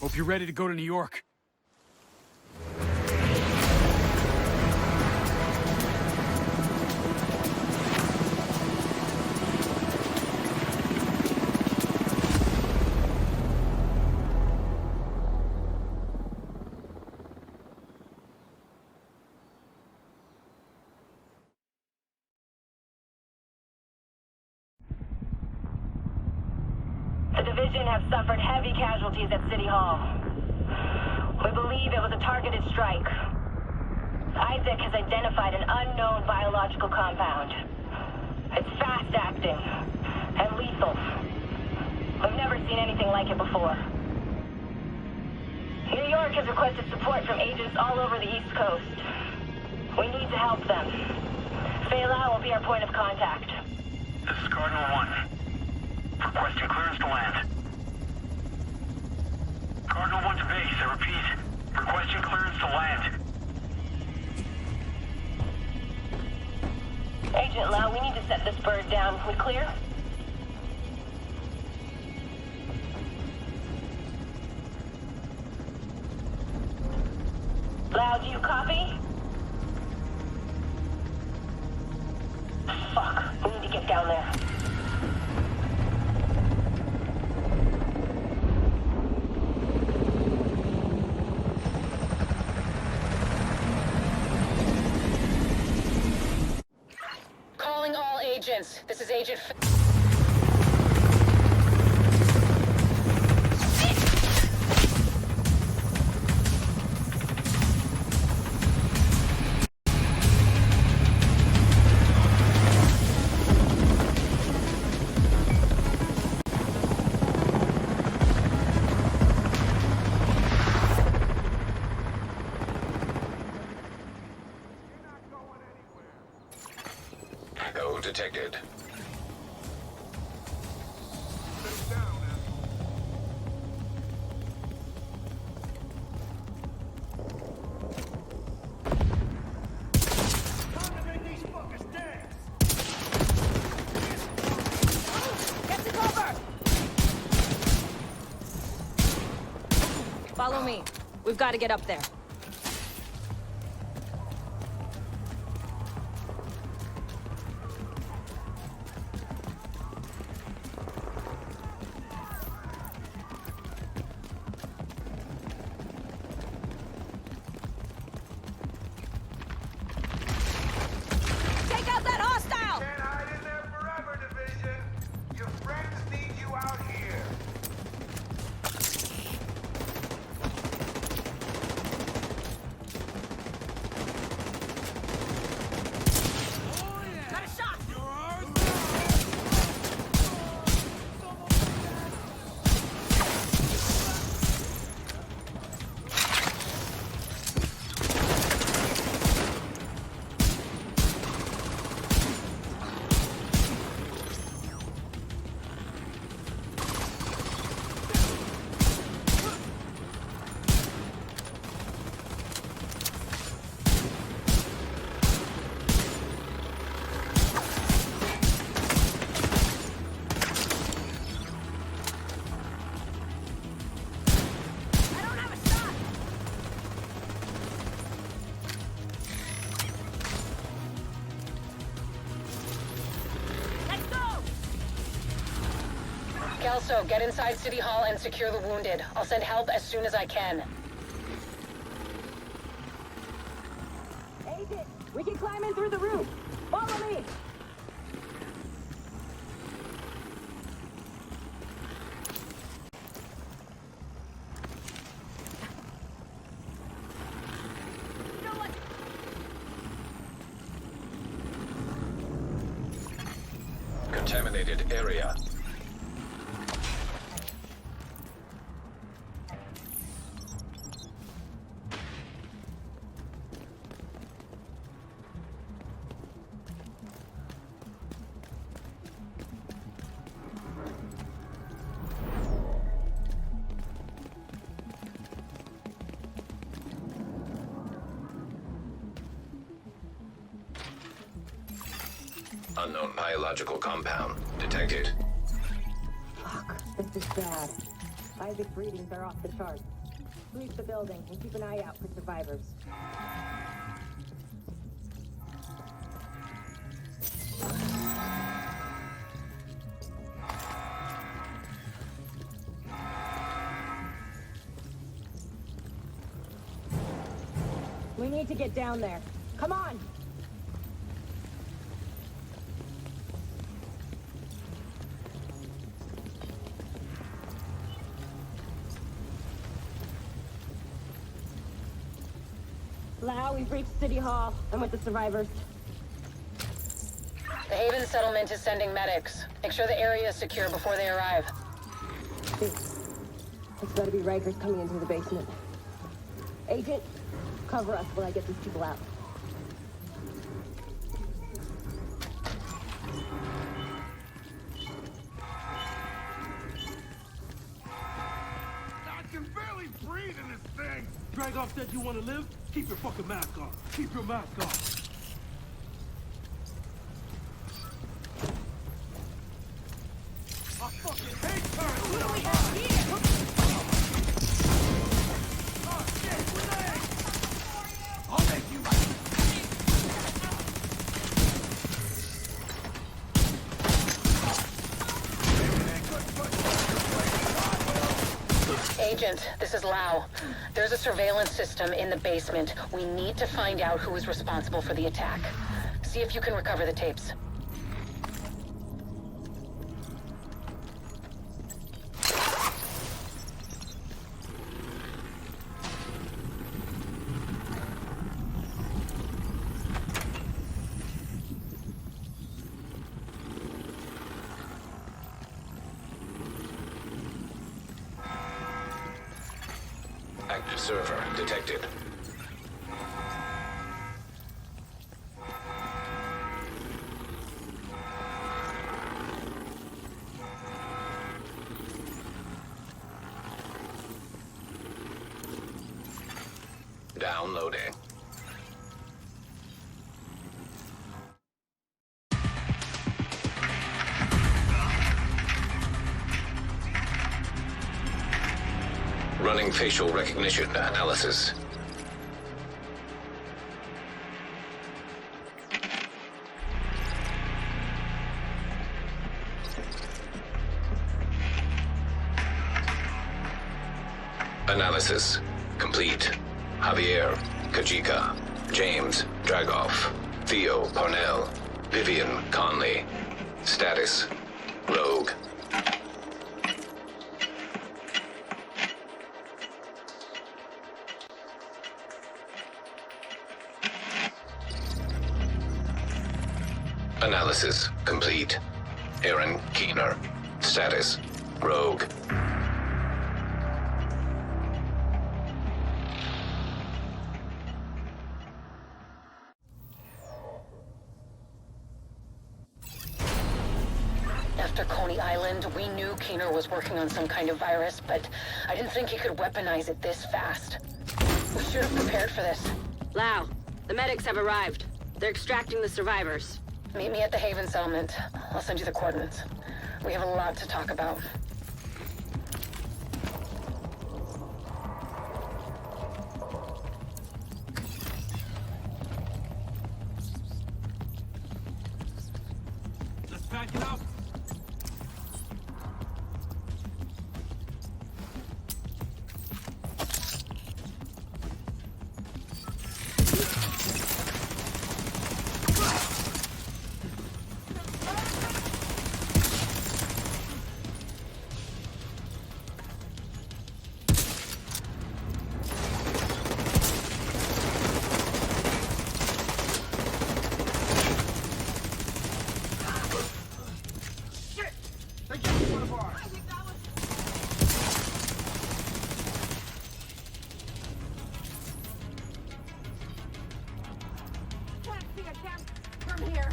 Hope you're ready to go to New York. The division have suffered heavy casualties at City Hall. We believe it was a targeted strike. Isaac has identified an unknown biological compound. It's fast-acting and lethal. We've never seen anything like it before. New York has requested support from agents all over the East Coast. We need to help them. Fela will be our point of contact. This is Cardinal 1. Requesting clearance to land. Cardinal 1 to base, I repeat. Requesting clearance to land. Agent Lau, we need to set this bird down. We clear? Lau, do you copy? Fuck, we need to get down there. Calling all agents. This is Agent No detected. Follow me. We've got to get up there. Take out that hostile! Can't hide in there forever, Division. Your friends need you out here. Got a shot! I don't have a shot! Let's go! Kelso, get inside City Hall and secure the wounded. I'll send help as soon as I can. Agent, we can climb in through the roof. Follow me! Contaminated area. Unknown biological compound detected. Fuck, this is bad. Isaac's readings are off the charts. Sweep the building and keep an eye out for survivors. We need to get down there. Come on! Lau, we've reached City Hall. I'm with the survivors. The Haven settlement is sending medics. Make sure the area is secure before they arrive. It's gotta be Rikers coming into the basement. Agent, cover us while I get these people out. I can barely breathe in this thing! Dragoff said you want to live? Keep your fucking mask on. Keep your mask on. I fucking hate turns! What do we have here? Oh shit, grenade! I'll make you right. Agent, this is Lau. There's a surveillance system in the basement. We need to find out who is responsible for the attack. See if you can recover the tapes. Active server detected. Downloading. Running facial recognition analysis. Analysis complete. Javier, Kajika, James, Dragoff, Theo, Parnell, Vivian, Conley. Status, Rogue. Analysis complete. Aaron Keener. Status, Rogue. After Coney Island, we knew Keener was working on some kind of virus, but I didn't think he could weaponize it this fast. We should have prepared for this. Lau, the medics have arrived. They're extracting the survivors. Meet me at the Haven settlement. I'll send you the coordinates. We have a lot to talk about. Let's pack it up. From here.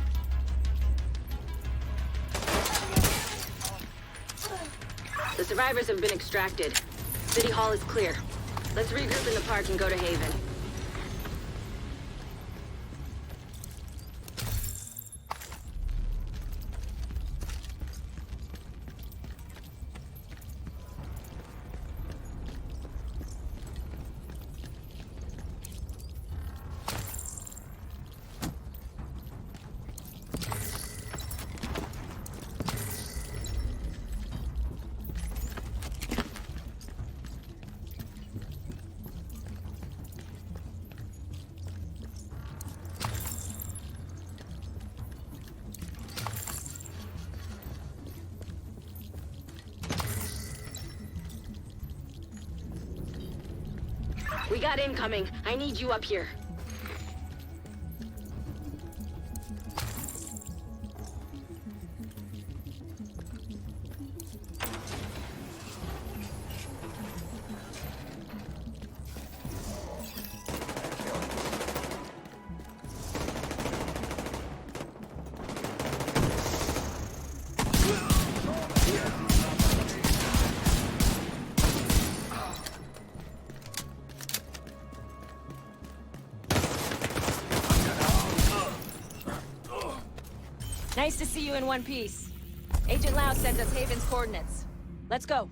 The survivors have been extracted. City Hall is clear. Let's regroup in the park and go to Haven. We got incoming. I need you up here. Nice to see you in one piece. Agent Lau sent us Haven's coordinates. Let's go.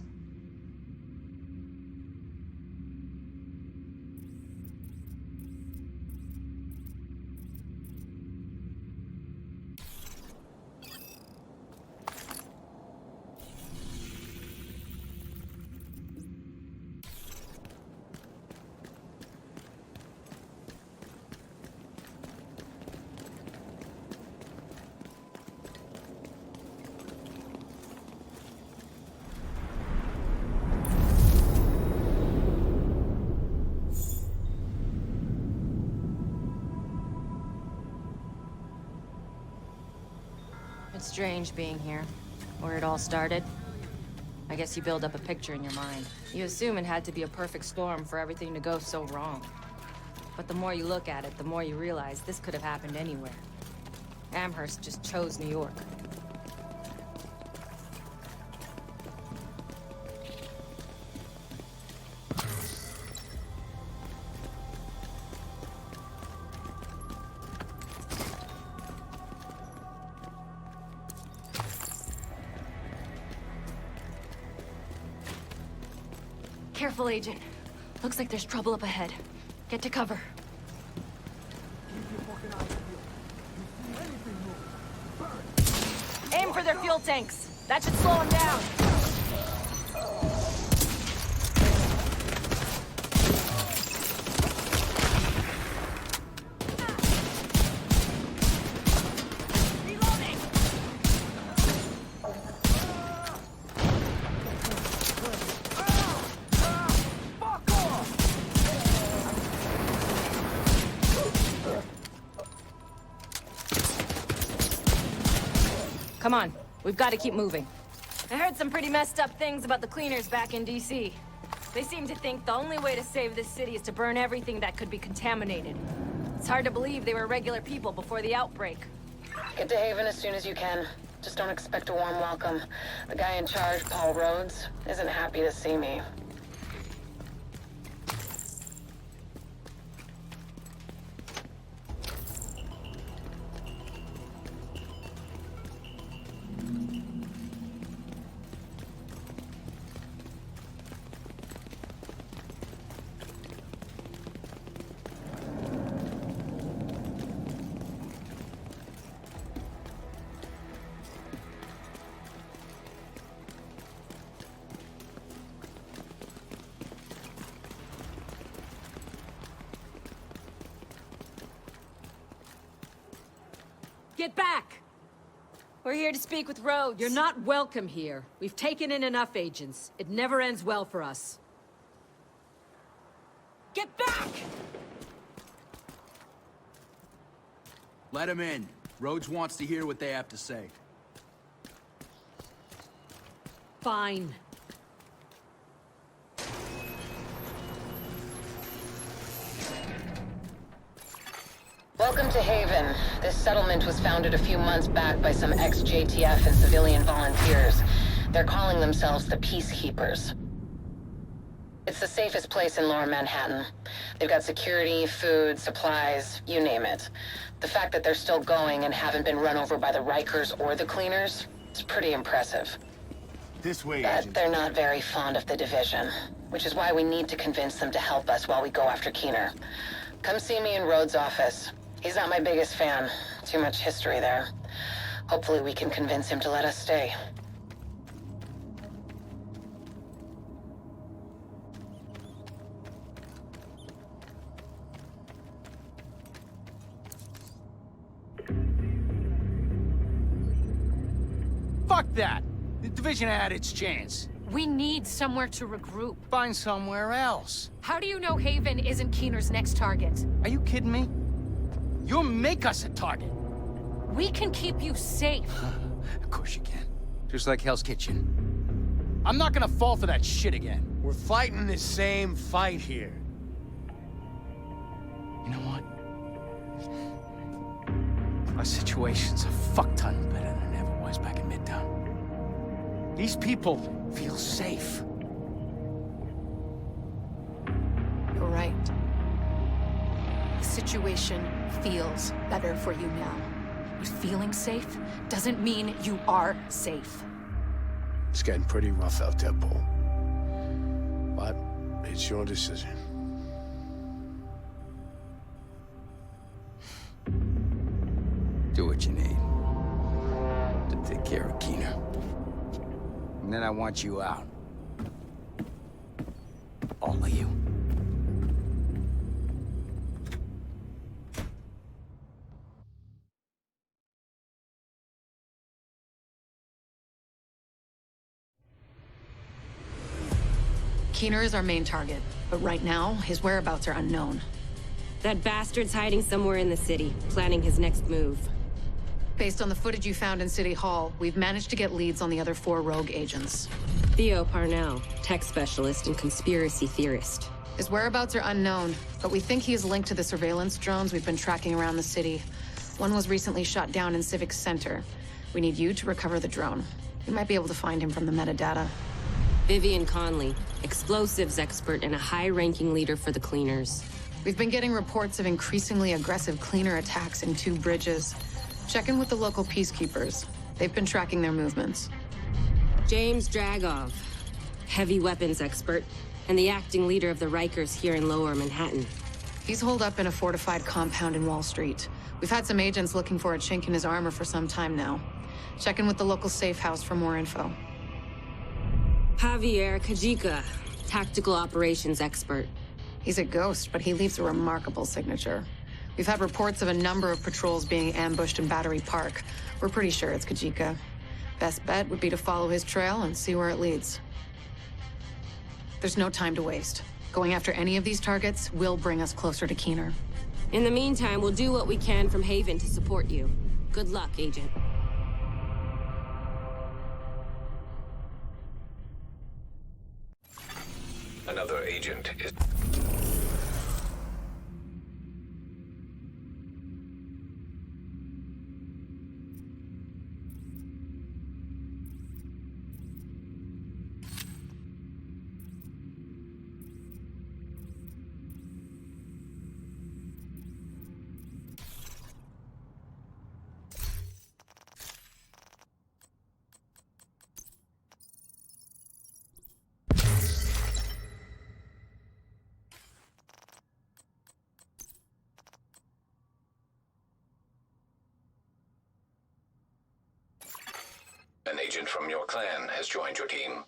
It's strange being here, where it all started. I guess you build up a picture in your mind. You assume it had to be a perfect storm for everything to go so wrong. But the more you look at it, the more you realize this could have happened anywhere. Amherst just chose New York. Careful, Agent. Looks like there's trouble up ahead. Get to cover. Aim for their fuel tanks. That should slow them down. Come on, we've got to keep moving. I heard some pretty messed up things about the cleaners back in DC. They seem to think the only way to save this city is to burn everything that could be contaminated. It's hard to believe they were regular people before the outbreak. Get to Haven as soon as you can. Just don't expect a warm welcome. The guy in charge, Paul Rhodes, isn't happy to see me. Get back! We're here to speak with Rhodes. You're not welcome here. We've taken in enough agents. It never ends well for us. Get back! Let him in. Rhodes wants to hear what they have to say. Fine. Welcome to Haven. This settlement was founded a few months back by some ex-JTF and civilian volunteers. They're calling themselves the Peacekeepers. It's the safest place in Lower Manhattan. They've got security, food, supplies, you name it. The fact that they're still going and haven't been run over by the Rikers or the Cleaners is pretty impressive. This way, But Agent. they're not very fond of the division, which is why we need to convince them to help us while we go after Keener. Come see me in Rhodes' office. He's not my biggest fan. Too much history there. Hopefully we can convince him to let us stay. Fuck that! The division had its chance. We need somewhere to regroup. Find somewhere else. How do you know Haven isn't Keener's next target? Are you kidding me? You'll make us a target. We can keep you safe. Of course you can. Just like Hell's Kitchen. I'm not gonna fall for that shit again. We're fighting the same fight here. You know what? Our situation's a fuck ton better than it ever was back in Midtown. These people feel safe. You're right. The situation feels better for you now. But feeling safe doesn't mean you are safe. It's getting pretty rough out there, Paul. But it's your decision. Do what you need to take care of Keener. And then I want you out. All of you. Keener is our main target, but right now, his whereabouts are unknown. That bastard's hiding somewhere in the city, planning his next move. Based on the footage you found in City Hall, we've managed to get leads on the other 4 rogue agents. Theo Parnell, tech specialist and conspiracy theorist. His whereabouts are unknown, but we think he is linked to the surveillance drones we've been tracking around the city. One was recently shot down in Civic Center. We need you to recover the drone. You might be able to find him from the metadata. Vivian Conley, explosives expert and a high-ranking leader for the Cleaners. We've been getting reports of increasingly aggressive Cleaner attacks in 2 bridges. Check in with the local peacekeepers. They've been tracking their movements. James Dragov, heavy weapons expert, and the acting leader of the Rikers here in Lower Manhattan. He's holed up in a fortified compound in Wall Street. We've had some agents looking for a chink in his armor for some time now. Check in with the local safe house for more info. Javier Kajika, tactical operations expert. He's a ghost, but he leaves a remarkable signature. We've had reports of a number of patrols being ambushed in Battery Park. We're pretty sure it's Kajika. Best bet would be to follow his trail and see where it leads. There's no time to waste. Going after any of these targets will bring us closer to Keener. In the meantime, we'll do what we can from Haven to support you. Good luck, Agent. Another agent is... An agent from your clan has joined your team.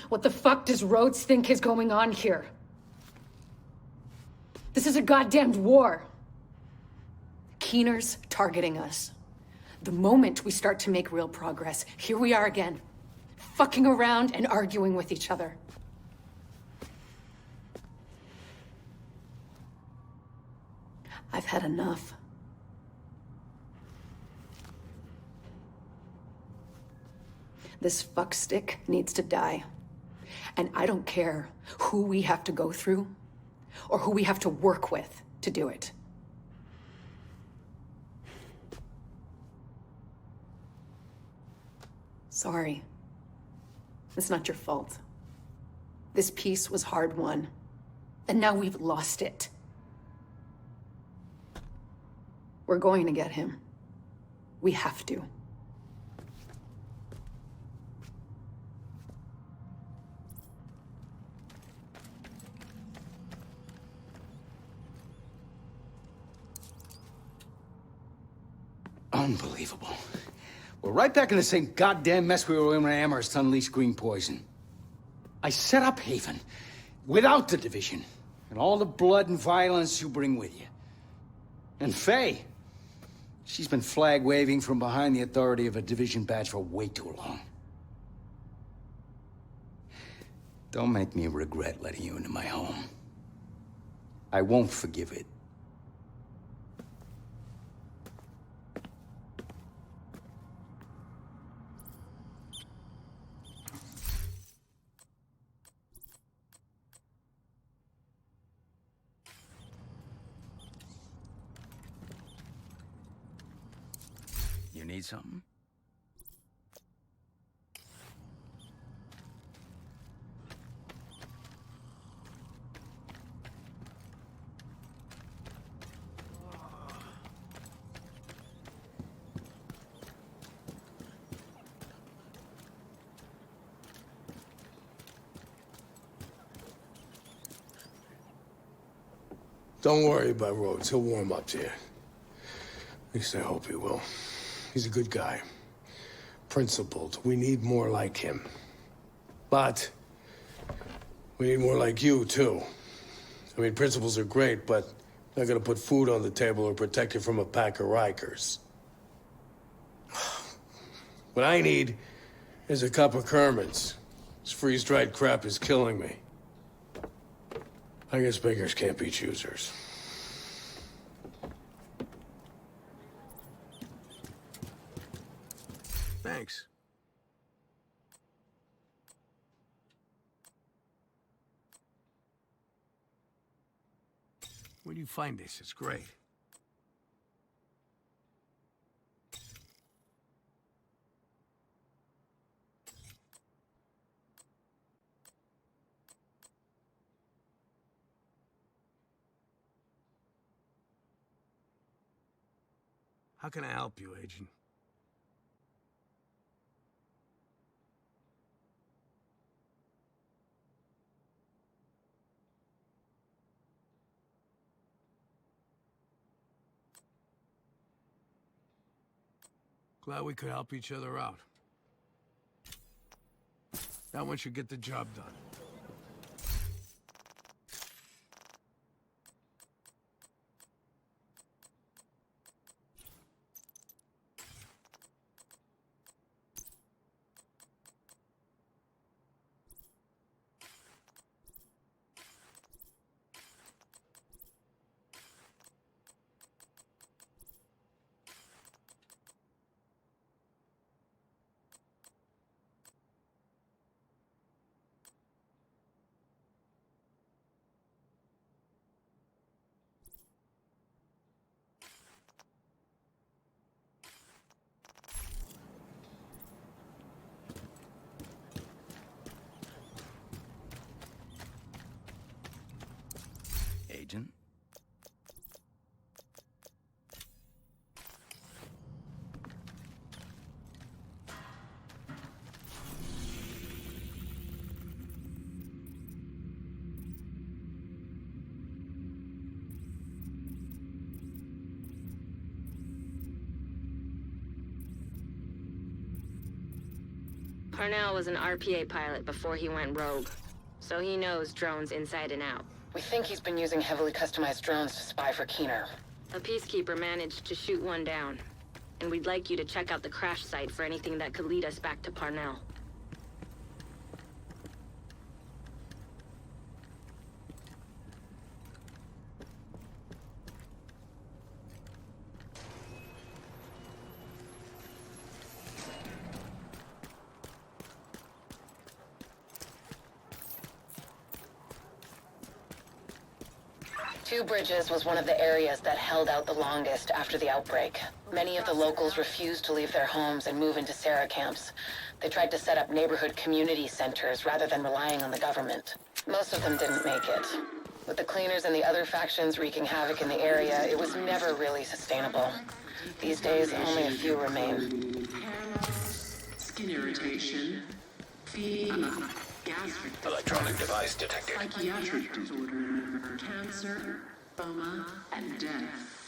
What the fuck does Rhodes think is going on here? This is a goddamned war. Keener's targeting us. The moment we start to make real progress, here we are again, fucking around and arguing with each other. I've had enough. This fuckstick needs to die. And I don't care who we have to go through or who we have to work with to do it. Sorry. It's not your fault. This peace was hard won, and now we've lost it. We're going to get him. We have to. Unbelievable. We're right back in the same goddamn mess we were in when Amherst unleashed green poison. I set up Haven without the division and all the blood and violence you bring with you. And Faye, she's been flag waving from behind the authority of a division badge for way too long. Don't make me regret letting you into my home. I won't forgive it. You need something? Don't worry about Rhodes. He'll warm up to you. At least I hope he will. He's a good guy. Principled. We need more like him. But we need more like you, too. I mean, principles are great, but not gonna put food on the table or protect you from a pack of Rikers. What I need is a cup of Kerman's. This freeze-dried crap is killing me. I guess beggars can't be choosers. Thanks. Where do you find this? It's great. How can I help you, Agent? Glad we could help each other out. That one should get the job done. Agent? Parnell was an RPA pilot before he went rogue, so he knows drones inside and out. We think he's been using heavily customized drones to spy for Keener. A peacekeeper managed to shoot one down, and we'd like you to check out the crash site for anything that could lead us back to Parnell. Two Bridges was one of the areas that held out the longest after the outbreak. Many of the locals refused to leave their homes and move into Sarah camps. They tried to set up neighborhood community centers rather than relying on the government. Most of them didn't make it. With the cleaners and the other factions wreaking havoc in the area, it was never really sustainable. These days, only a few remain. Skin irritation, fever, gastric Electronic device detected. psychiatric disorder, cancer, coma, and death.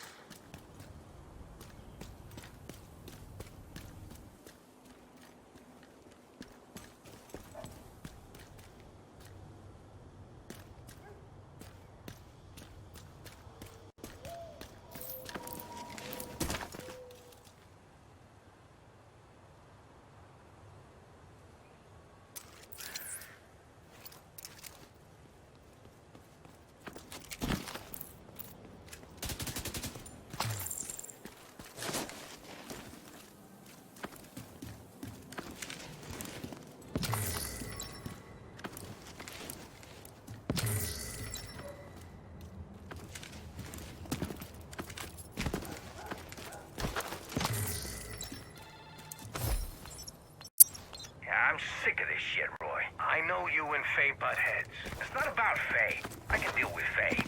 I'm sick of this shit, Roy. I know you and Faye butt heads. It's not about Faye. I can deal with Faye.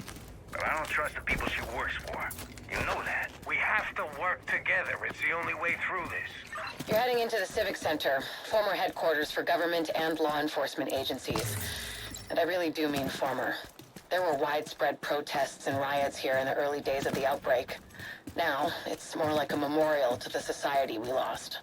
But I don't trust the people she works for. You know that. We have to work together. It's the only way through this. You're heading into the Civic Center, former headquarters for government and law enforcement agencies. And I really do mean former. There were widespread protests and riots here in the early days of the outbreak. Now, it's more like a memorial to the society we lost.